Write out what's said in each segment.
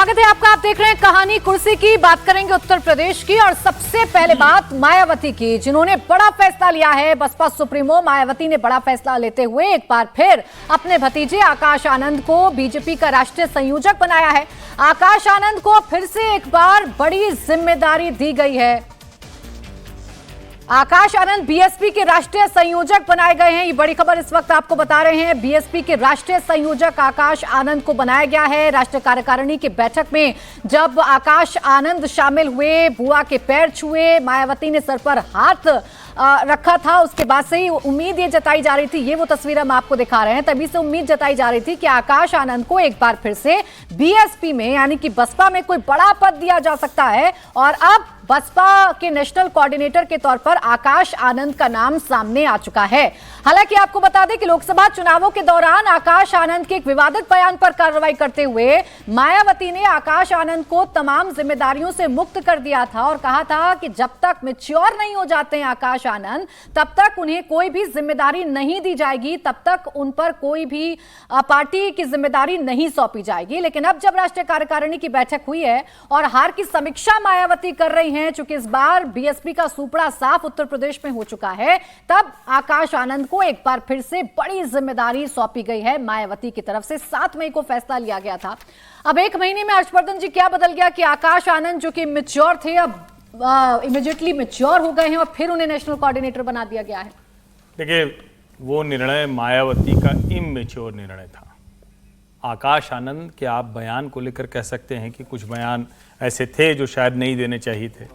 स्वागत है आपका। आप देख रहे हैं कहानी कुर्सी की। बात करेंगे उत्तर प्रदेश की और सबसे पहले बात मायावती की, जिन्होंने बड़ा फैसला लिया है। बसपा सुप्रीमो मायावती ने बड़ा फैसला लेते हुए एक बार फिर अपने भतीजे आकाश आनंद को बीजेपी का राष्ट्रीय संयोजक बनाया है। आकाश आनंद को फिर से एक बार बड़ी जिम्मेदारी दी गई है। आकाश आनंद बीएसपी के राष्ट्रीय संयोजक बनाए गए हैं। ये बड़ी खबर इस वक्त आपको बता रहे हैं। बीएसपी के राष्ट्रीय संयोजक आकाश आनंद को बनाया गया है। राष्ट्रीय कार्यकारिणी की बैठक में जब आकाश आनंद शामिल हुए, बुआ के पैर छुए, मायावती ने सर पर हाथ रखा था, उसके बाद से ही उम्मीद ये जताई जा रही थी, ये वो तस्वीर हम आपको दिखा रहे हैं, तभी से उम्मीद जताई जा रही थी कि आकाश आनंद को एक बार फिर से बीएसपी में यानी कि बसपा में कोई बड़ा पद दिया जा सकता है। और अब बसपा के नेशनल कोऑर्डिनेटर के तौर पर आकाश आनंद का नाम सामने आ चुका है। हालांकि आपको बता दें कि लोकसभा चुनावों के दौरान आकाश आनंद के एक विवादित बयान पर कार्रवाई करते हुए मायावती ने आकाश आनंद को तमाम जिम्मेदारियों से मुक्त कर दिया था और कहा था कि जब तक मैच्योर नहीं हो जाते हैं आकाश आनंद, तब तक उन्हें कोई भी जिम्मेदारी नहीं दी जाएगी, तब तक उन पर कोई भी पार्टी की जिम्मेदारी नहीं सौंपी जाएगी। लेकिन अब जब राष्ट्रीय कार्यकारिणी की बैठक हुई है और हार की समीक्षा मायावती कर रही हैं, चूंकि इस बार बीएसपी का सुपड़ा साफ उत्तर प्रदेश में हो चुका है, तब आकाश आनंद को एक बार फिर से बड़ी जिम्मेदारी सौंपी गई है मायावती की तरफ से। 7 मई को फैसला लिया गया था। अब 1 महीने में हर्षवर्धन जी क्या बदल गया कि आकाश आनंद जो कि मैच्योर थे, अब इमीडिएटली मैच्योर हो गए हैं और फिर उन्हें नेशनल कोऑर्डिनेटर बना दिया गया है। देखिए, वो निर्णय मायावती का इमैच्योर निर्णय था। आकाश आनंद के आप बयान को लेकर कह सकते हैं कि कुछ बयान ऐसे थे जो शायद नहीं देने चाहिए थे,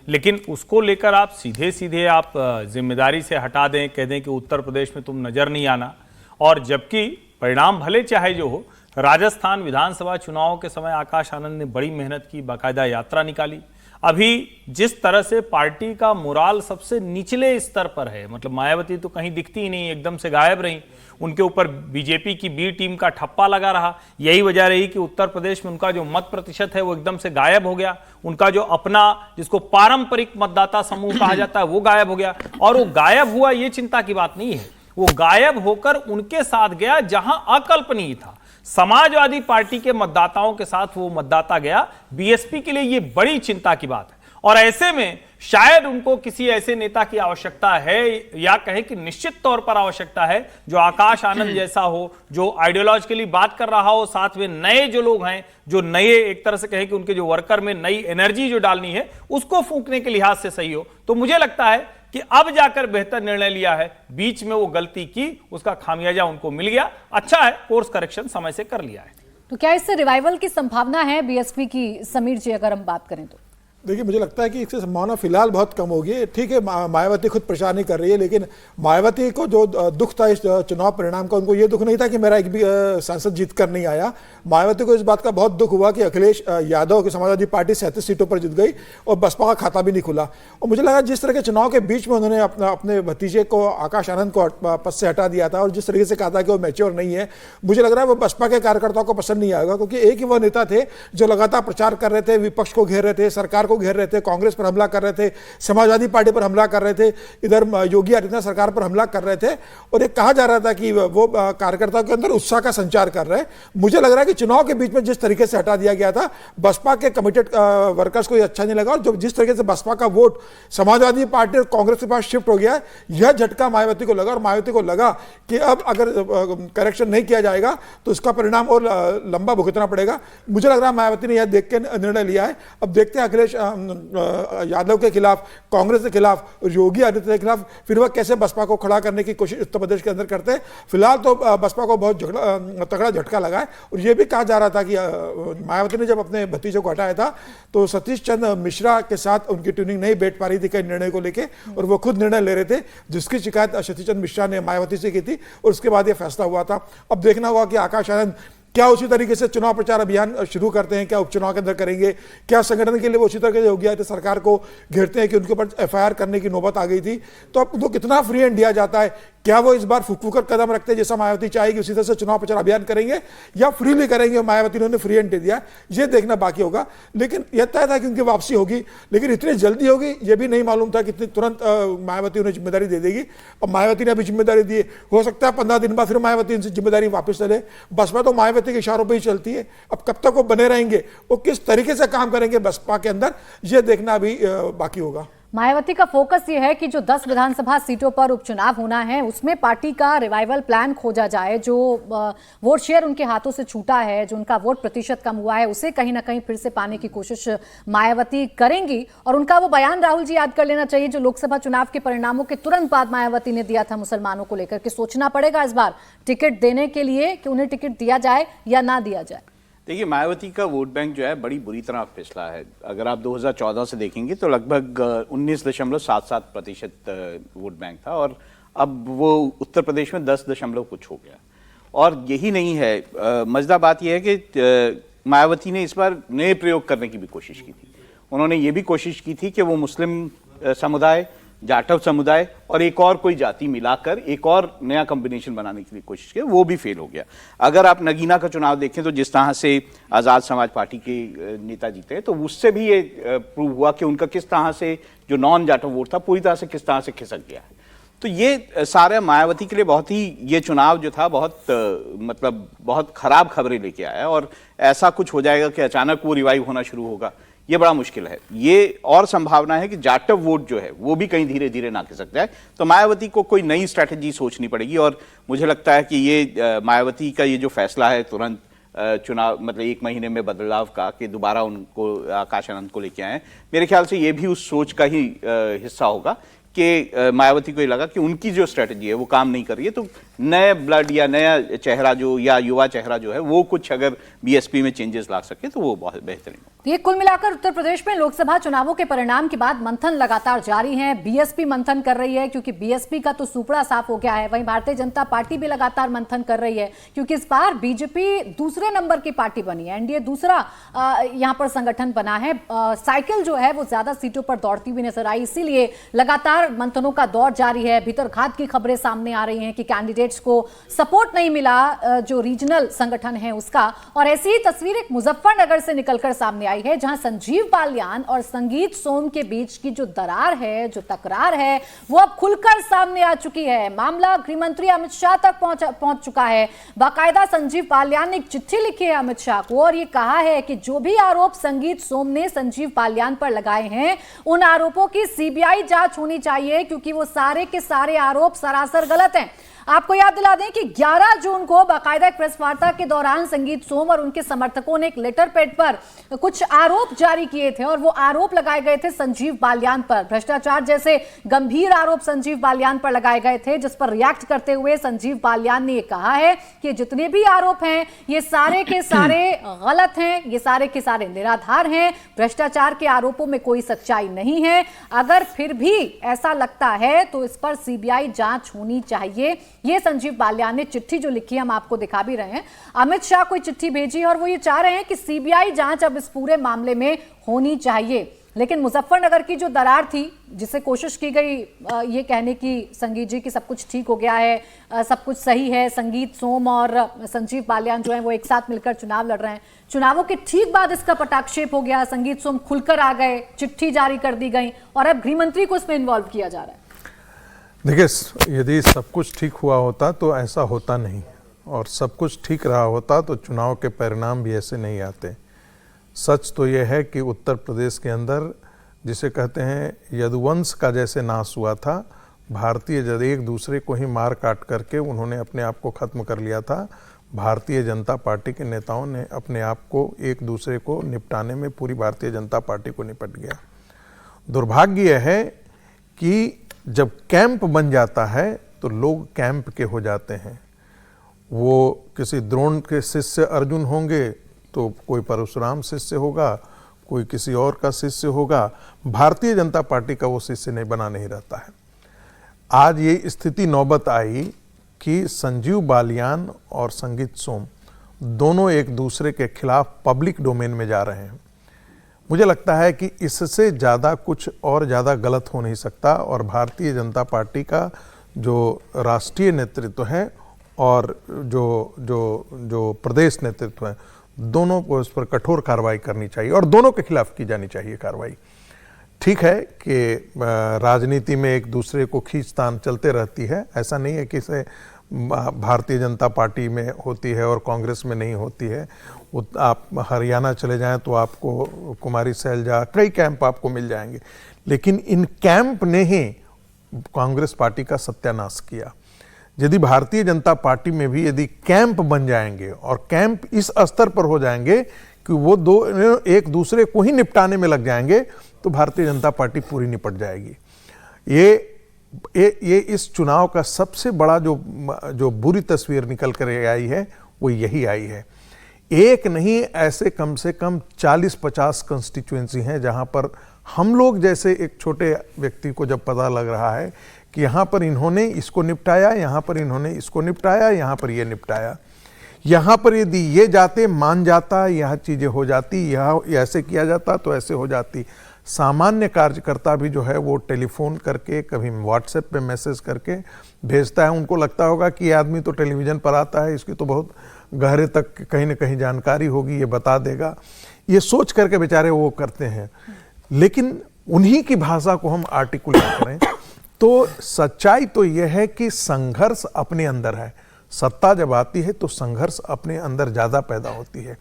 लेकिन उसको लेकर आप सीधे सीधे आप जिम्मेदारी से हटा दें, कह दें कि उत्तर प्रदेश में तुम नजर नहीं आना। और जबकि परिणाम भले चाहे जो हो, राजस्थान विधानसभा चुनाव के समय आकाश आनंद ने बड़ी मेहनत की, बाकायदा यात्रा निकाली। अभी जिस तरह से पार्टी का मोराल सबसे निचले स्तर पर है, मतलब मायावती तो कहीं दिखती ही नहीं, एकदम से गायब रही, उनके ऊपर बीजेपी की बी टीम का ठप्पा लगा रहा। यही वजह रही कि उत्तर प्रदेश में उनका जो मत प्रतिशत है वो एकदम से गायब हो गया। उनका जो अपना, जिसको पारंपरिक मतदाता समूह कहा जाता है, वो गायब हो गया। और वो गायब हुआ ये चिंता की बात नहीं है, वो गायब होकर उनके साथ गया जहां अकल्पनीय था। समाजवादी पार्टी के मतदाताओं के साथ वो मतदाता गया। बीएसपी के लिए ये बड़ी चिंता की बात है। और ऐसे में शायद उनको किसी ऐसे नेता की आवश्यकता है, या कहें कि निश्चित तौर पर आवश्यकता है, जो आकाश आनंद जैसा हो, जो आइडियोलॉजिकली बात कर रहा हो, साथ में नए जो लोग हैं, जो नए, एक तरह से कहें कि उनके जो वर्कर में नई एनर्जी जो डालनी है, उसको फूंकने के लिहाज से सही हो। तो मुझे लगता है कि अब जाकर बेहतर निर्णय लिया है। बीच में वो गलती की, उसका खामियाजा उनको मिल गया। अच्छा है, कोर्स करेक्शन समय से कर लिया है। तो क्या इससे रिवाइवल की संभावना है बीएसपी की, समीर जी, अगर हम बात करें तो? देखिए, मुझे लगता है कि इससे संभावना फिलहाल बहुत कम होगी। ठीक है, मायावती खुद प्रचार नहीं कर रही है, लेकिन मायावती को जो दुख था इस चुनाव परिणाम का, उनको ये दुख नहीं था कि मेरा एक भी सांसद जीत कर नहीं आया। मायावती को इस बात का बहुत दुख हुआ कि अखिलेश यादव की समाजवादी पार्टी 37 सीटों पर जीत गई और बसपा का खाता भी नहीं खुला। और मुझे लगा जिस तरह के चुनाव के बीच में उन्होंने अपने भतीजे को, आकाश आनंद को पद से हटा दिया था और जिस तरीके से कहा था कि वो मैच्योर नहीं है, मुझे लग रहा है वो बसपा के कार्यकर्ताओं को पसंद नहीं आएगा। क्योंकि एक ही वो नेता थे जो लगातार प्रचार कर रहे थे, विपक्ष को घेर रहे थे, सरकार को घेर रहे थे, कांग्रेस पर हमला कर रहे थे, समाजवादी पार्टी पर हमला कर रहे थे, इधर योगी आदित्यनाथ सरकार पर हमला कर रहे थे। और एक कहा जा रहा था कि वो कार्यकर्ताओं के अंदर उत्साह का संचार कर रहे हैं। मुझे लग रहा है कि चुनाव के बीच में जिस तरीके से हटा दिया गया था, बसपा के कमिटेड वर्कर्स को ये अच्छा नहीं लगा। और जो जिस तरीके से बसपा का वोट समाजवादी पार्टी और कांग्रेस के पास शिफ्ट हो गया है, यह झटका मायावती को लगा। और मायावती को लगा कि अब अगर करेक्शन नहीं किया जाएगा तो इसका परिणाम और लंबा भुगतना पड़ेगा। मुझे लग रहा है मायावती ने यह देख के निर्णय लिया है। अब देखते हैं अखिलेश यादव के खिलाफ, कांग्रेस के खिलाफ, योगी आदित्यनाथ के खिलाफ फिर वह कैसे बसपा को खड़ा करने की कोशिश उत्तर प्रदेश के अंदर करते हैं। फिलहाल तो बसपा को बहुत तगड़ा झटका लगा है। और यह भी कहा जा रहा था कि मायावती ने जब अपने भतीजे को हटाया था तो सतीश चंद्र मिश्रा के साथ उनकी ट्यूनिंग नहीं बैठ पा रही थी कई निर्णय को लेकर, और वो खुद निर्णय ले रहे थे, जिसकी शिकायत सतीश चंद्र मिश्रा ने मायावती से की थी। और उसके बाद यह फैसला हुआ था। अब देखना होगा कि आकाश आनंद क्या उसी तरीके से चुनाव प्रचार अभियान शुरू करते हैं, क्या उपचुनाव के अंदर करेंगे, क्या संगठन के लिए वो उसी तरह से योगी आदित्यनाथ सरकार को घेरते हैं कि उनके ऊपर एफआईआर करने की नौबत आ गई थी। तो अब उनको कितना फ्री हैंड दिया जाता है, क्या वो इस बार फूक कर कदम रखते हैं जैसा मायावती चाहेगी उसी तरह से चुनाव प्रचार अभियान करेंगे, या फ्रीली करेंगे? मायावती ने फ्री एंट्री दिया, ये देखना बाकी होगा। लेकिन यह तय था कि उनकी वापसी होगी, लेकिन इतनी जल्दी होगी ये भी नहीं मालूम था कि इतनी तुरंत मायावती उन्हें जिम्मेदारी दे देगी। और मायावती ने अभी जिम्मेदारी दी, हो सकता है 15 दिन बाद फिर मायावती इनसे जिम्मेदारी वापस ले ले। बसपा तो मायावती के इशारों पर ही चलती है। अब कब तक वो बने रहेंगे, वो किस तरीके से काम करेंगे बसपा के अंदर, ये देखना अभी बाकी होगा। मायावती का फोकस ये है कि जो 10 विधानसभा सीटों पर उपचुनाव होना है उसमें पार्टी का रिवाइवल प्लान खोजा जाए। जो वोट शेयर उनके हाथों से छूटा है, जो उनका वोट प्रतिशत कम हुआ है, उसे कहीं ना कहीं फिर से पाने की कोशिश मायावती करेंगी। और उनका वो बयान राहुल जी याद कर लेना चाहिए जो लोकसभा चुनाव के परिणामों के तुरंत बाद मायावती ने दिया था मुसलमानों को लेकर, कि सोचना पड़ेगा इस बार टिकट देने के लिए कि उन्हें टिकट दिया जाए या ना दिया जाए। देखिए, मायावती का वोट बैंक जो है बड़ी बुरी तरह फिसला है। अगर आप 2014 से देखेंगे तो लगभग 19.77% वोट बैंक था, और अब वो उत्तर प्रदेश में 10 कुछ हो गया। और यही नहीं है, मजेदार बात यह है कि मायावती ने इस बार नए प्रयोग करने की भी कोशिश की थी। उन्होंने ये भी कोशिश की थी कि वो मुस्लिम समुदाय, जाटव समुदाय और एक और कोई जाति मिलाकर एक और नया कॉम्बिनेशन बनाने की कोशिश की, वो भी फेल हो गया। अगर आप नगीना का चुनाव देखें तो जिस तरह से आज़ाद समाज पार्टी के नेता जीते, तो उससे भी ये प्रूव हुआ कि उनका किस तरह से जो नॉन जाटव वोट था पूरी तरह से किस तरह से खिसक गया है। तो ये सारा मायावती के लिए बहुत ही, ये चुनाव जो था बहुत मतलब बहुत खराब खबरें लेके आया, और ऐसा कुछ हो जाएगा कि अचानक वो रिवाइव होना शुरू होगा, ये बड़ा मुश्किल है। ये और संभावना है कि जाटव वोट जो है वो भी कहीं धीरे धीरे ना खिसक जाए। तो मायावती को कोई नई स्ट्रैटेजी सोचनी पड़ेगी, और मुझे लगता है कि ये मायावती का ये जो फैसला है तुरंत चुनाव मतलब 1 महीने में बदलाव का, कि दोबारा उनको आकाश आनंद को लेके आए, मेरे ख्याल से ये भी उस सोच का ही हिस्सा होगा कि मायावती को ये लगा कि उनकी जो स्ट्रैटेजी है वो काम नहीं कर रही है। तो नए ब्लड या नया चेहरा जो, या युवा चेहरा जो है वो कुछ अगर बीएसपी में चेंजेस ला सके तो वो बहुत बेहतरीन होगा। ये कुल मिलाकर उत्तर प्रदेश में लोकसभा चुनावों के परिणाम के बाद मंथन लगातार जारी है। बीएसपी मंथन कर रही है क्योंकि बीएसपी का तो सुपड़ा साफ हो गया है। वहीं भारतीय जनता पार्टी भी लगातार मंथन कर रही है क्योंकि इस बार बीजेपी दूसरे नंबर की पार्टी बनी है, एनडीए दूसरा यहां पर संगठन बना है। साइकिल जो है वो ज्यादा सीटों पर दौड़ती हुई नजर आई, इसीलिए लगातार मंथनों का दौर जारी है। भीतरघात की खबरें सामने आ रही हैं कि कैंडिडेट्स को सपोर्ट नहीं मिला जो रीजनल संगठन है उसका। और ऐसी ही तस्वीर एक मुजफ्फरनगर से निकलकर सामने आई है जहां संजीव बालियान और संगीत सोम के बीच की जो दरार है, जो तकरार है, वो अब खुलकर सामने आ चुकी है। मामला गृह मंत्री अमित शाह तक पहुंच चुका है। बाकायदा संजीव बालियान ने एक चिट्ठी लिखी है अमित शाह को और ये कहा है कि जो भी आरोप संगीत सोम ने संजीव बालियान पर लगाए हैं उन आरोपों की सीबीआई जांच होनी चाहिए क्योंकि वो सारे के सारे आरोप सरासर गलत हैं। आपको याद दिला दें कि 11 जून को बाकायदा एक प्रेस वार्ता के दौरान संगीत सोम और उनके समर्थकों ने एक लेटर पैड पर कुछ आरोप जारी किए थे और वो आरोप लगाए गए थे संजीव बालियान पर। भ्रष्टाचार जैसे गंभीर आरोप संजीव बालियान पर लगाए गए थे, जिस पर रिएक्ट करते हुए संजीव बालियान ने ये कहा है कि जितने भी आरोप हैं ये सारे के सारे गलत हैं, ये सारे के सारे निराधार हैं, भ्रष्टाचार के आरोपों में कोई सच्चाई नहीं है। अगर फिर भी ऐसा लगता है तो इस पर सीबीआई जांच होनी चाहिए। ये संजीव बालियान ने चिट्ठी जो लिखी हम आपको दिखा भी रहे हैं। अमित शाह को चिट्ठी भेजी और वो ये चाह रहे हैं कि सीबीआई जांच अब इस पूरे मामले में होनी चाहिए। लेकिन मुजफ्फरनगर की जो दरार थी जिसे कोशिश की गई ये कहने की संगीत जी की सब कुछ ठीक हो गया है, सब कुछ सही है, संगीत सोम और संजीव बालियान जो है वो एक साथ मिलकर चुनाव लड़ रहे हैं, चुनावों के ठीक बाद इसका पटाक्षेप हो गया, संगीत सोम खुलकर आ गए, चिट्ठी जारी कर दी गई और अब गृह मंत्री को इसमें इन्वॉल्व किया जा रहा है। देखिए, यदि सब कुछ ठीक हुआ होता तो ऐसा होता नहीं, और सब कुछ ठीक रहा होता तो चुनाव के परिणाम भी ऐसे नहीं आते। सच तो यह है कि उत्तर प्रदेश के अंदर जिसे कहते हैं यदुवंश का जैसे नाश हुआ था, भारतीय जन एक दूसरे को ही मार काट करके उन्होंने अपने आप को ख़त्म कर लिया था। भारतीय जनता पार्टी के नेताओं ने अपने आप को एक दूसरे को निपटाने में पूरी भारतीय जनता पार्टी को निपट गया। दुर्भाग्य यह है कि जब कैंप बन जाता है तो लोग कैंप के हो जाते हैं। वो किसी द्रोण के शिष्य अर्जुन होंगे तो कोई परशुराम शिष्य होगा, कोई किसी और का शिष्य होगा। भारतीय जनता पार्टी का वो शिष्य नहीं बना नहीं रहता है। आज ये स्थिति नौबत आई कि संजीव बालियान और संगीत सोम दोनों एक दूसरे के खिलाफ पब्लिक डोमेन में जा रहे हैं। मुझे लगता है कि इससे ज़्यादा कुछ और ज़्यादा गलत हो नहीं सकता और भारतीय जनता पार्टी का जो राष्ट्रीय नेतृत्व है और जो जो जो प्रदेश नेतृत्व है, दोनों को इस पर कठोर कार्रवाई करनी चाहिए और दोनों के खिलाफ की जानी चाहिए कार्रवाई। ठीक है कि राजनीति में एक दूसरे को खींचतान चलते रहती है, ऐसा नहीं है कि इसे भारतीय जनता पार्टी में होती है और कांग्रेस में नहीं होती है। आप हरियाणा चले जाएं तो आपको कुमारी सैलजा, कई कैंप आपको मिल जाएंगे, लेकिन इन कैंप ने ही कांग्रेस पार्टी का सत्यानाश किया। यदि भारतीय जनता पार्टी में भी यदि कैंप बन जाएंगे और कैंप इस स्तर पर हो जाएंगे कि वो दो एक दूसरे को ही निपटाने में लग जाएंगे, तो भारतीय जनता पार्टी पूरी निपट जाएगी। ये इस चुनाव का सबसे बड़ा जो बुरी तस्वीर निकल कर आई है वो यही आई है। एक नहीं, ऐसे कम से कम 40-50 कंस्टिट्यूएंसी हैं जहां पर हम लोग जैसे एक छोटे व्यक्ति को जब पता लग रहा है कि यहाँ पर इन्होंने इसको निपटाया, यहाँ पर इन्होंने इसको निपटाया, यहाँ पर ये निपटाया, यहाँ पर यदि ये जाते मान जाता, यह चीज़ें हो जाती, यहाँ ऐसे किया जाता तो ऐसे हो जाती। सामान्य कार्यकर्ता भी जो है वो टेलीफोन करके, कभी व्हाट्सएप पे मैसेज करके भेजता है। उनको लगता होगा कि ये आदमी तो टेलीविज़न पर आता है, इसकी तो बहुत गहरे तक कहीं ना कहीं जानकारी होगी, ये बता देगा, ये सोच करके बेचारे वो करते हैं। लेकिन उन्हीं की भाषा को हम आर्टिकुलेट करें तो सच्चाई तो यह है कि संघर्ष अपने अंदर है। सत्ता जब आती है तो संघर्ष अपने अंदर ज़्यादा पैदा होती है।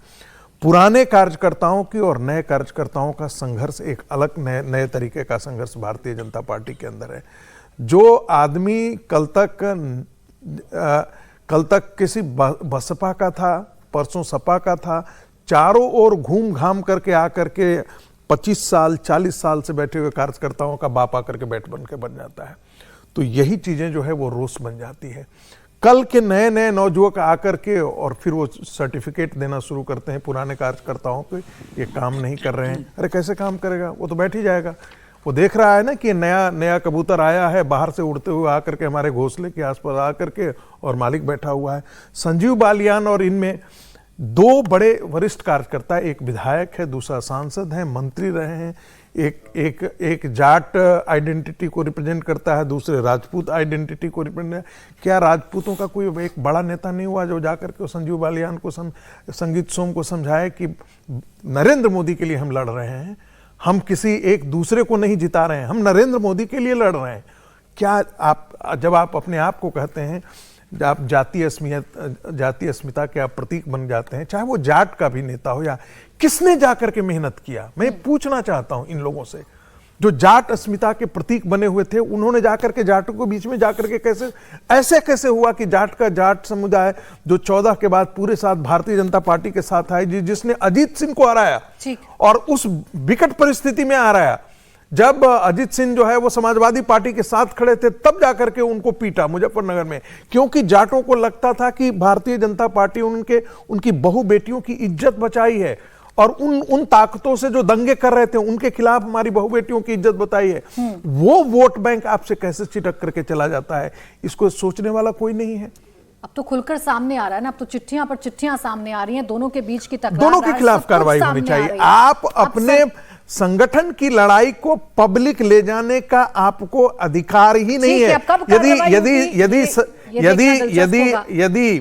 पुराने कार्यकर्ताओं की और नए कार्यकर्ताओं का संघर्ष एक अलग नए तरीके का संघर्ष भारतीय जनता पार्टी के अंदर है। जो आदमी कल तक किसी बसपा का था, परसों सपा का था, चारों ओर घूम घाम करके आकर के 25 साल 40 साल से बैठे हुए कार्यकर्ताओं का बाप आकर के बन जाता है, तो यही चीजें जो है वो रोष बन जाती है। कल के नए नए नौजुवक आकर के और फिर वो सर्टिफिकेट देना शुरू करते हैं पुराने कार्यकर्ताओं को, ये काम नहीं कर रहे हैं। अरे कैसे काम करेगा, वो तो बैठ ही जाएगा। वो देख रहा है ना कि नया कबूतर आया है बाहर से उड़ते हुए आकर के हमारे घोंसले के आसपास आकर के, और मालिक बैठा हुआ है। संजीव बालियान और इनमें दो बड़े वरिष्ठ कार्यकर्ता, एक विधायक है, दूसरा सांसद है, मंत्री रहे हैं। एक जाट आइडेंटिटी को रिप्रेजेंट करता है, दूसरे राजपूत आइडेंटिटी को रिप्रेजेंट। क्या राजपूतों का कोई एक बड़ा नेता नहीं हुआ जो जाकर के संजीव बालियान को संगीत सोम को समझाए कि नरेंद्र मोदी के लिए हम लड़ रहे हैं, हम किसी एक दूसरे को नहीं जिता रहे हैं, हम नरेंद्र मोदी के लिए लड़ रहे हैं। क्या जब आप अपने आप को कहते हैं, आप जातीय अस्मिता के आप प्रतीक बन जाते हैं, चाहे वो जाट का भी नेता हो, या किसने जाकर के मेहनत किया। मैं पूछना चाहता हूं इन लोगों से, जो जाट अस्मिता के प्रतीक बने हुए थे, उन्होंने जाकर के जाटों को बीच में जाकर के कैसे हुआ कि जाट समुदाय जो 14 के बाद पूरे साथ भारतीय जनता पार्टी के साथ आए, जिसने अजीत सिंह को हराया और उस विकट परिस्थिति में हराया जब अजीत सिंह जो है वो समाजवादी पार्टी के साथ खड़े थे, तब जाकर के उनको पीटा मुजफ्फरनगर में, क्योंकि जाटों को लगता था कि भारतीय जनता पार्टी उनकी बहु बेटियों की इज्जत बचाई है, और उन ताकतों से जो दंगे कर रहे थे उनके खिलाफ हमारी बहु बेटियों की इज्जत बताई है। वो वोट बैंक आपसे कैसे चिटक करके चला जाता है, इसको सोचने वाला कोई नहीं है। अब तो खुलकर सामने आ रहा है ना, अब तो चिट्ठियां पर चिट्ठियां सामने आ रही हैं, दोनों के बीच की तकरार, दोनों के खिलाफ कार्रवाई होनी चाहिए। आप अपने संगठन की लड़ाई को पब्लिक ले जाने का आपको अधिकार ही नहीं है। यदि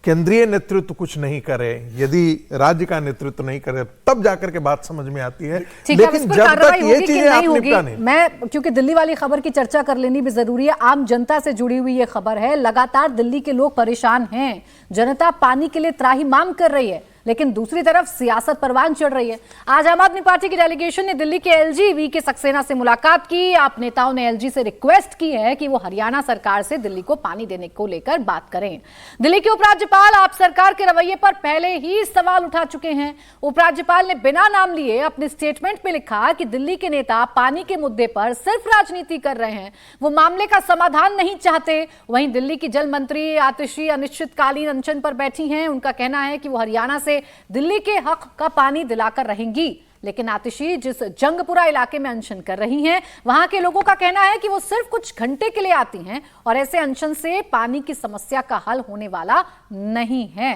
केंद्रीय नेतृत्व कुछ नहीं करे, यदि राज्य का नेतृत्व नहीं करे, तब जाकर के बात समझ में आती है। लेकिन जब तक ये चीजें आप निपटा नहीं, मैं क्योंकि दिल्ली वाली खबर की चर्चा कर लेनी भी जरूरी है, आम जनता से जुड़ी हुई ये खबर है। लगातार दिल्ली के लोग परेशान हैं, जनता पानी के लिए त्राही मांग कर रही है, लेकिन दूसरी तरफ सियासत परवान चढ़ रही है। आज आम आदमी पार्टी की डेलीगेशन ने दिल्ली के एलजी वी के सक्सेना से मुलाकात की। आप नेताओं ने एलजी से रिक्वेस्ट की है कि वो हरियाणा सरकार से दिल्ली को पानी देने को लेकर बात करें। दिल्ली के उपराज्यपाल आप सरकार के रवैये पर पहले ही सवाल उठा चुके हैं। उपराज्यपाल ने बिना नाम लिए अपने स्टेटमेंट में लिखा कि दिल्ली के नेता पानी के मुद्दे पर सिर्फ राजनीति कर रहे हैं, वो मामले का समाधान नहीं चाहते। वहीं दिल्ली की जल मंत्री आतिशी अनिश्चितकालीन अनशन पर बैठी हैं। उनका कहना है कि वो हरियाणा से दिल्ली के हक का पानी दिलाकर रहेंगी, लेकिन आतिशी जिस जंगपुरा इलाके में अनशन कर रही हैं, वहां के लोगों का कहना है कि वो सिर्फ कुछ घंटे के लिए आती हैं और ऐसे अनशन से पानी की समस्या का हल होने वाला नहीं है।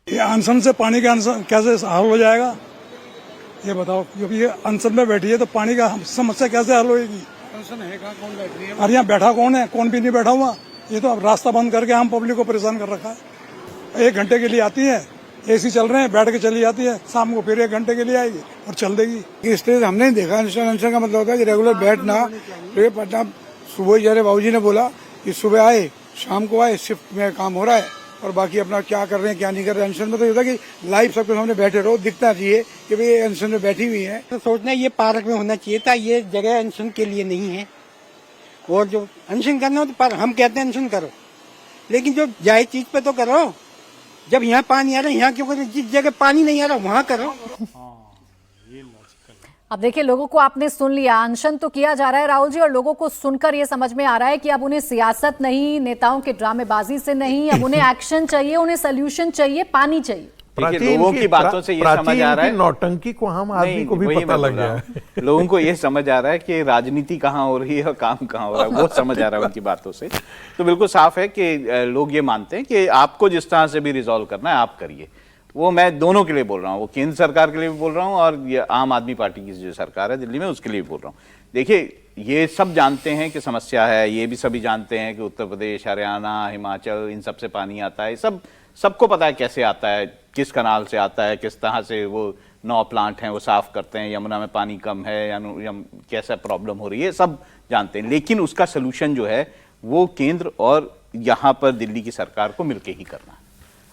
ये अनशन से पानी का कैसे हल हो जाएगा, ये बताओ। क्योंकि ये अनशन में बैठी है तो पानी का समस्या कैसे हल होगी। अरे यहाँ बैठा कौन है, कौन भी नहीं बैठा हुआ। ये तो अब रास्ता बंद करके हम पब्लिक को परेशान कर रखा है। 1 घंटे के लिए आती है, एसी चल रहे हैं, बैठ के चली जाती है, शाम को फिर 1 घंटे के लिए आएगी और चल देगी। इस तरह हमने नहीं देखा। अनशन का मतलब होता है कि रेगुलर बैठना। तो पटना सुबह जरा बाबूजी ने बोला कि सुबह आए, शाम को आए, शिफ्ट में काम हो रहा है और बाकी अपना क्या कर रहे हैं क्या नहीं कर रहे हैं। अनशन में तो ये होता है कि लाइव सबके सामने बैठे रहो, दिखना चाहिए कि भाई अनशन में बैठी हुई है। तो सोचना ये पार्क में होना चाहिए था, ये जगह अनशन के लिए नहीं है। और जो अनशन करना हो तो हम कहते हैं अनशन करो, लेकिन जो जायज चीज पे तो करो। जब यहाँ पानी आ रहा है यहाँ क्यों करो, जिस जगह पानी नहीं आ रहा वहाँ करो। अब देखिए, लोगों को आपने सुन लिया, अनशन तो किया जा रहा है राहुल जी, और लोगों को सुनकर ये समझ में आ रहा है कि अब उन्हें सियासत नहीं, नेताओं के ड्रामेबाजी से नहीं, अब उन्हें एक्शन चाहिए, उन्हें सोल्यूशन चाहिए, पानी चाहिए। देखिए, लोगों की बातों से ये समझ आ रहा है, नौटंकी को हम आदमी को भी पता लग गया है। लोगों को ये समझ आ रहा है कि राजनीति कहाँ हो रही है और काम कहाँ हो रहा है, वो समझ आ रहा है उनकी बातों से। तो बिल्कुल साफ है कि लोग ये मानते हैं कि आपको जिस तरह से भी रिजॉल्व करना है आप करिए। वो मैं दोनों के लिए बोल रहा हूँ, वो केंद्र सरकार के लिए भी बोल रहा हूँ और ये आम आदमी पार्टी की जो सरकार है दिल्ली में उसके लिए भी बोल रहा हूँ। देखिए, ये सब जानते हैं कि समस्या है, ये भी सभी जानते हैं कि उत्तर प्रदेश, हरियाणा, हिमाचल, इन सब से पानी आता है। सबको पता है कैसे आता है, किस कनाल से आता है, किस तरह से वो 9 प्लांट हैं वो साफ करते हैं, यमुना में पानी कम है या कैसा प्रॉब्लम हो रही है, सब जानते हैं। लेकिन उसका सलूशन जो है वो केंद्र और यहाँ पर दिल्ली की सरकार को मिलकर ही करना है।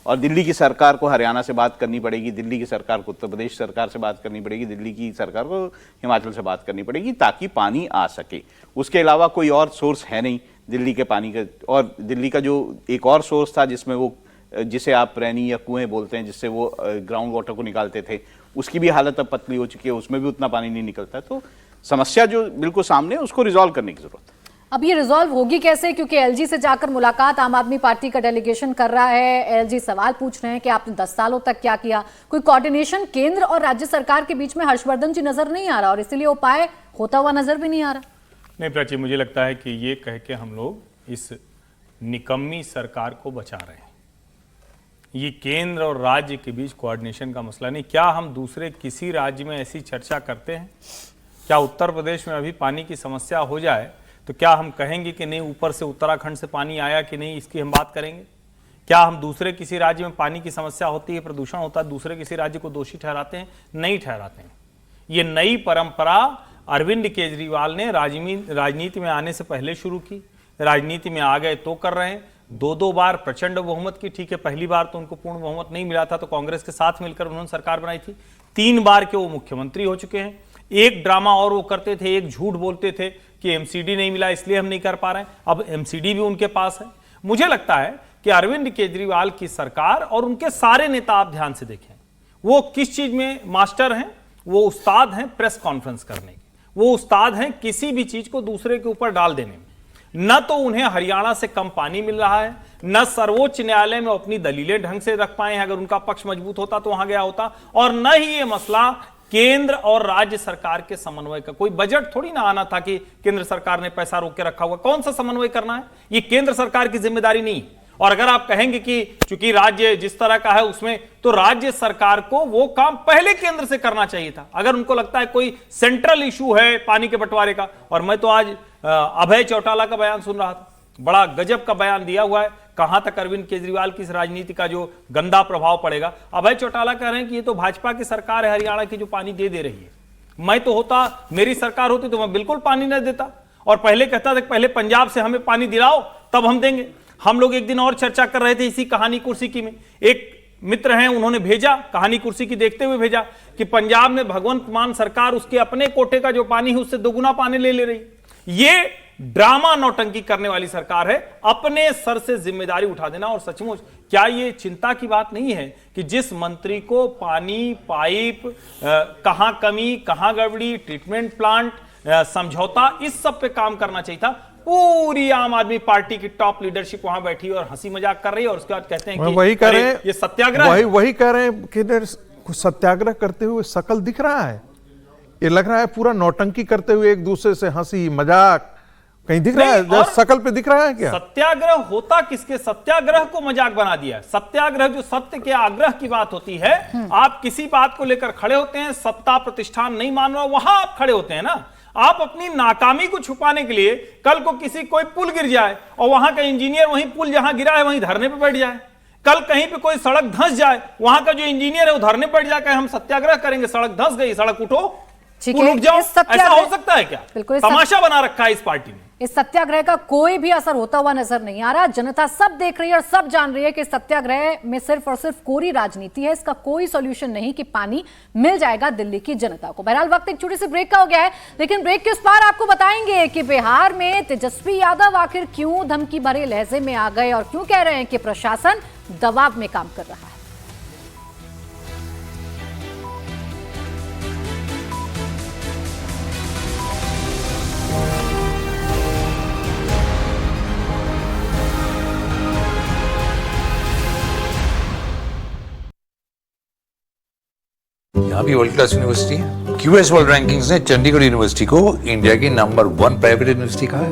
और दिल्ली की सरकार को हरियाणा से बात करनी पड़ेगी, दिल्ली की सरकार को उत्तर प्रदेश सरकार से बात करनी पड़ेगी, दिल्ली की सरकार को हिमाचल से बात करनी पड़ेगी ताकि पानी आ सके। उसके अलावा कोई और सोर्स है नहीं दिल्ली के पानी का। और दिल्ली का जो एक और सोर्स था जिसमें वो, जिसे आप रैनी या कुएं बोलते हैं, जिससे वो ग्राउंड वाटर को निकालते थे, उसकी भी हालत अब पतली हो चुकी है, उसमें भी उतना पानी नहीं निकलता। तो समस्या जो बिल्कुल सामने है उसको रिजॉल्व करने की जरूरत है। अब ये रिजॉल्व होगी कैसे, क्योंकि एलजी से जाकर मुलाकात आम आदमी पार्टी का डेलीगेशन कर रहा है। एलजी सवाल पूछ रहे हैं कि आपने 10 सालों तक क्या किया। कोई कोऑर्डिनेशन केंद्र और राज्य सरकार के बीच में हर्षवर्धन जी नजर नहीं आ रहा और इसीलिए उपाय होता हुआ नजर भी नहीं आ रहा। नहीं प्राची, मुझे लगता है कि ये कह के हम लोग इस निकम्मी सरकार को बचा रहे हैं। ये केंद्र और राज्य के बीच कोऑर्डिनेशन का मसला नहीं। क्या हम दूसरे किसी राज्य में ऐसी चर्चा करते हैं? क्या उत्तर प्रदेश में अभी पानी की समस्या हो जाए तो क्या हम कहेंगे कि नहीं ऊपर से उत्तराखंड से पानी आया कि नहीं, इसकी हम बात करेंगे? क्या हम दूसरे किसी राज्य में पानी की समस्या होती है, प्रदूषण होता है, दूसरे किसी राज्य को दोषी ठहराते हैं? नहीं ठहराते हैं। ये नई परंपरा अरविंद केजरीवाल ने राजनीति में आने से पहले शुरू की, राजनीति में आ गए तो कर रहे हैं। 2 बार प्रचंड बहुमत की, ठीक है, पहली बार तो उनको पूर्ण बहुमत नहीं मिला था तो कांग्रेस के साथ मिलकर उन्होंने सरकार बनाई थी। 3 बार के वो मुख्यमंत्री हो चुके हैं। एक ड्रामा और वो करते थे, एक झूठ बोलते थे कि एमसीडी नहीं मिला इसलिए हम नहीं कर पा रहे हैं। अब एमसीडी भी उनके पास है। मुझे लगता है कि अरविंद केजरीवाल की सरकार और उनके सारे नेता, आप ध्यान से देखें, वो किस चीज में मास्टर हैं? वो उस्ताद हैं प्रेस कॉन्फ्रेंस करने के, वो उस्ताद हैं किसी भी चीज को दूसरे के ऊपर डाल देने में। न तो उन्हें हरियाणा से कम पानी मिल रहा है, न सर्वोच्च न्यायालय में अपनी दलीलें ढंग से रख पाए हैं। अगर उनका पक्ष मजबूत होता तो वहां गया होता। और न ही ये मसला केंद्र और राज्य सरकार के समन्वय का। कोई बजट थोड़ी ना आना था कि केंद्र सरकार ने पैसा रोक के रखा हुआ। कौन सा समन्वय करना है? ये केंद्र सरकार की जिम्मेदारी नहीं। और अगर आप कहेंगे कि चूंकि राज्य जिस तरह का है उसमें, तो राज्य सरकार को वो काम पहले केंद्र से करना चाहिए था। अगर उनको लगता है कोई सेंट्रल इशू है पानी के बंटवारे का। और मैं तो आज अभय चौटाला का बयान सुन रहा था, बड़ा गजब का बयान दिया हुआ है। कहां तक अरविंद केजरीवाल की इस राजनीति का जो गंदा प्रभाव पड़ेगा। अभय चौटाला कह रहे हैं कि ये तो भाजपा की सरकार है हरियाणा की जो पानी दे रही है। मैं तो होता, मेरी सरकार होती तो मैं बिल्कुल पानी न देता। और पहले कहता था कि पहले पंजाब से हमें पानी दिलाओ तब हम देंगे। हम लोग एक दिन और चर्चा कर रहे थे इसी कहानी कुर्सी की में। एक मित्र हैं, उन्होंने भेजा, कहानी कुर्सी की देखते हुए भेजा कि पंजाब में भगवंत मान सरकार उसके अपने कोटे का जो पानी है उससे दोगुना पानी ले रही। ये ड्रामा नौटंकी करने वाली सरकार है। अपने सर से जिम्मेदारी उठा देना। और सचमुच क्या ये चिंता की बात नहीं है कि जिस मंत्री को पानी, पाइप, कहां कमी, कहां गड़बड़ी, ट्रीटमेंट प्लांट, समझौता, इस सब पे काम करना चाहिए था। पूरी आम आदमी पार्टी की टॉप लीडरशिप वहां बैठी और हंसी मजाक कर रही है और उसके बाद कहते हैं कि वही कर रहे हैं, ये सत्याग्रह वही कह रहे हैं कि सत्याग्रह करते हुए शकल दिख रहा है। ये लग रहा है पूरा नौटंकी करते हुए एक दूसरे से हंसी मजाक कहीं दिख रहा है, शकल पे दिख रहा है क्या? सत्याग्रह होता किसके? सत्याग्रह को मजाक बना दिया है। सत्याग्रह जो सत्य के आग्रह की बात होती है, आप किसी बात को लेकर खड़े होते हैं, सत्ता प्रतिष्ठान नहीं मान रहा, वहां आप खड़े होते हैं ना। आप अपनी नाकामी को छुपाने के लिए कल को कोई पुल गिर जाए और वहां का इंजीनियर वहीं पुल जहां गिरा है वहीं धरने पे बैठ जाए, कल कहीं पे कोई सड़क धंस जाए, वहां का जो इंजीनियर है वो धरने बैठ जाए, हम सत्याग्रह करेंगे, सड़क धंस गई, सड़क उठो, पुल उठ जाओ। ऐसा हो सकता है क्या? बिल्कुल तमाशा बना रखा है इस पार्टी ने। इस सत्याग्रह का कोई भी असर होता हुआ नजर नहीं आ रहा। जनता सब देख रही है और सब जान रही है कि सत्याग्रह में सिर्फ और सिर्फ कोरी राजनीति है, इसका कोई सॉल्यूशन नहीं कि पानी मिल जाएगा दिल्ली की जनता को। बहरहाल वक्त एक छोटी सी ब्रेक का हो गया है, लेकिन ब्रेक के उस पार आपको बताएंगे कि बिहार में तेजस्वी यादव आखिर क्यों धमकी भरे लहजे में आ गए और क्यों कह रहे हैं कि प्रशासन दबाव में काम कर रहा है। यहाँ भी वर्ल्ड क्लास यूनिवर्सिटी है। क्यूएस वर्ल्ड रैंकिंग्स ने चंडीगढ़ यूनिवर्सिटी को इंडिया की नंबर 1 प्राइवेट यूनिवर्सिटी कहा है।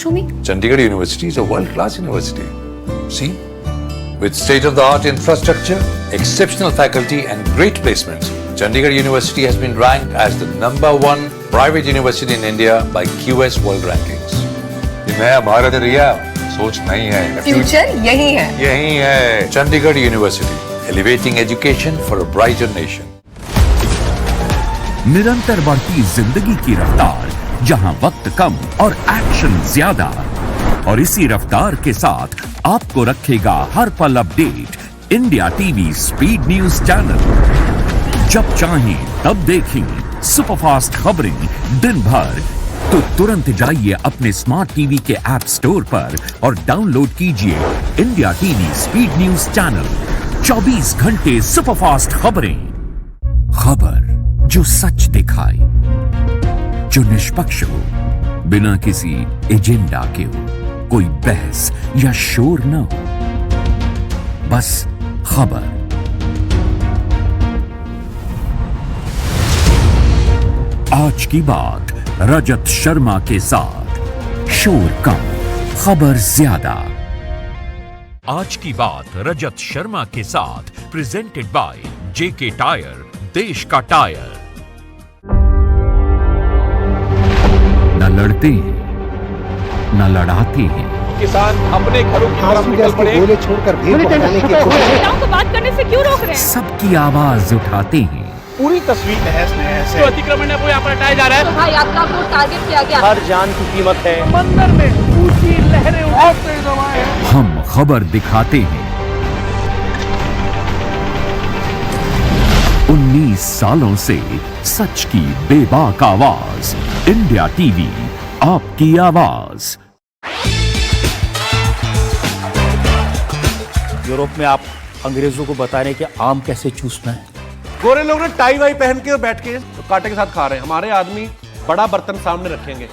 Show me. Chandigarh university is a world class university. See, with state of the art infrastructure, exceptional faculty and great placements, Chandigarh University has been ranked as the number 1 private university in India by QS World Rankings. ये नया भारत है रिया, सोच नहीं है। Future यही है। यही है Chandigarh university, elevating education for a brighter nation. निरंतर बढ़ती जिंदगी की रफ्तार, जहां वक्त कम और एक्शन ज्यादा, और इसी रफ्तार के साथ आपको रखेगा हर पल update India TV speed news channel. जब चाहें तब देखें सुपरफास्ट खबरें दिन भर, तो तुरंत जाइए अपने स्मार्ट टीवी के ऐप स्टोर पर और डाउनलोड कीजिए India TV speed news channel. 24 घंटे सुपरफास्ट खबरें, खबर जो सच दिखाए, जो निष्पक्ष हो, बिना किसी एजेंडा के हो, कोई बहस या शोर न हो, बस खबर। आज की बात रजत शर्मा के साथ, शोर कम खबर ज्यादा। आज की बात रजत शर्मा के साथ, प्रेजेंटेड बाय जेके टायर, देश का टायर। न लड़ते हैं न लड़ाते हैं, किसान अपने घरों की तरफ निकल पड़े, गोले छोड़कर भीड़ को हटाने की कोशिश। बात करने से क्यों रोक रहे हैं? सबकी आवाज उठाते हैं। पूरी तस्वीर तहस नहस है। तो अतिक्रमण है वो यहाँ पर हटाया जा रहा है। शोभा यात्रा को टारगेट किया गया। हर जान की कीमत है। मंदिर में ऊंची लहरें उठते हुए हम खबर दिखाते हैं। 19 सालों से सच की बेबाक आवाज, इंडिया टीवी, आपकी आवाज। यूरोप में आप अंग्रेजों को बता रहे हैं कि आम कैसे चूसना है। गोरे लोग ने टाई वाई पहन के बैठ के कांटे के साथ खा रहे हैं। हमारे आदमी बड़ा बर्तन सामने रखेंगे,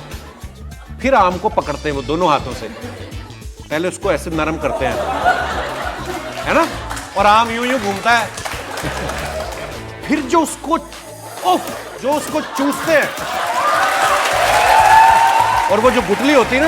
फिर आम को पकड़ते हैं वो दोनों हाथों से, पहले उसको ऐसे नरम करते हैं, है ना, और आम यूं यूं घूमता है, फिर जो उसको चूसते हैं, और वो जो गुठली होती है ना